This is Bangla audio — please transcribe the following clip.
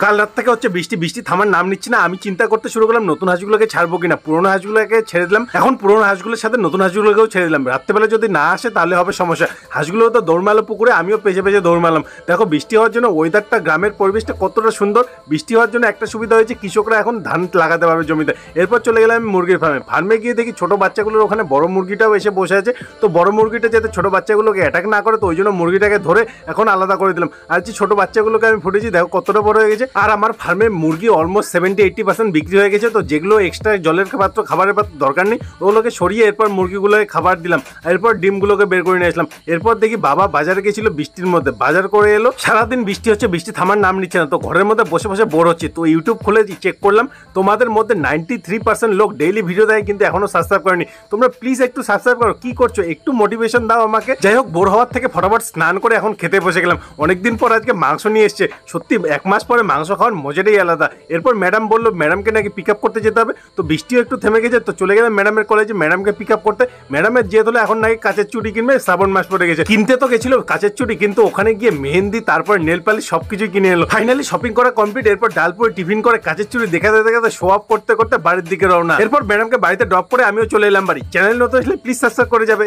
কাল রাত থেকে হচ্ছে বৃষ্টি বৃষ্টি থামার নাম নিচ্ছে না। আমি চিন্তা করতে শুরু করলাম নতুন হাঁসগুলোকে ছাড়বো কিনা। পুরোনো হাঁসগুলোকে ছেড়ে দিলাম, এখন পুরোনো হাঁসগুলোর সাথে নতুন হাঁসগুলোকেও ছেড়ে দিলাম। রাত্রেবেলা যদি না আসে তাহলে হবে সমস্যা। হাঁসগুলো তো দৌড়মালো পুকুরে, আমিও পেঁচে পেঁচে দৌড়মালাম। দেখো বৃষ্টি হওয়ার জন্য ওয়েদারটা, গ্রামের পরিবেশটা কতটা সুন্দর। বৃষ্টি হওয়ার জন্য একটা সুবিধা হয়েছে, কৃষকরা এখন ধান লাগাতে পারবে জমিতে। এরপর চলে গেলাম আমি মুরগির ফার্মে গিয়ে দেখি ছোট বাচ্চাগুলোর ওখানে বড় মুরগিটাও এসে বসে আছে। তো বড় মুরগিটা যাতে ছোট বাচ্চাগুলোকে অ্যাটাক না করে, তো ওই জন্য মুরগিটাকে ধরে এখন আলাদা করে দিলাম। আর যে ছোট বাচ্চাগুলোকে আমি ফুটেছি, দেখো কতটা বড় হয়ে গেছে। আর আমার ফার্মে মুরগি অলমোস্ট 70-80% বিক্রি হয়ে গেছে। তো যেগুলো এক্সট্রা জলের পাত্র, খাবারের পাত্র দরকার নেই, ওগুলোকে সরিয়ে এরপর মুরগিগুলোকে খাবার দিলাম। এরপর ডিমগুলোকে বের করে নিয়ে আসলাম। এরপর দেখি বাবা বাজারে গেছিল বৃষ্টির মধ্যে, বাজার করে এলো। সারাদিন বৃষ্টি হচ্ছে, বৃষ্টি থামার নাম নিচ্ছে না। তো ঘরের মধ্যে বসে বসে বোর হচ্ছে। তো ইউটিউব খুলে চেক করলাম, তোমাদের মধ্যে 93% লোক ডেইলি ভিডিও দেয় কিন্তু এখনো সাবস্ক্রাইব করেনি। তোমরা প্লিজ একটু সাবস্ক্রাইব করো। কি করছো, একটু মোটিভেশন দাও আমাকে। যাই হোক, বোর হওয়ার থেকে ফটাফট স্নান করে এখন খেতে বসে গেলাম। অনেকদিন পর আজকে মাংস নিয়ে এসছে। সত্যি 1 মাস পরে মাংস খাওয়ার মজাটাই আলাদা। এরপর ম্যাডাম বললো ম্যাডামকে নাকি পিক আপ করতে যেতে হবে। তো বৃষ্টিও একটু থেমে গেছে, তো চলে গেলাম ম্যাডামের কলেজে ম্যাডামকে পিক আপ করতে। ম্যাডামের জেদ হলো এখন নাকি কাচের চুড়ি কিনবে, শ্রাবণ মাস পড়ে গেছে। কিনতে তো গেছিল কাচের চুড়ি, কিন্তু ওখানে গিয়ে মেহেন্দি, তারপর নেল পালিশ সবকিছুই কিনে এলো। ফাইনালি শপিং করা কমপ্লিট। এরপর ডালপুরে টিফিন করে কাচের চুড়ি দেখাতে দেখাতে শো অফ করতে করতে বাড়ির দিকে রওনা। এরপর ম্যাডামকে বাড়িতে ড্রপ করে আমিও চলে এলাম বাড়ি। চ্যানেল নতুন আসলে প্লিজ সাবস্ক্রাইব করে যাবে।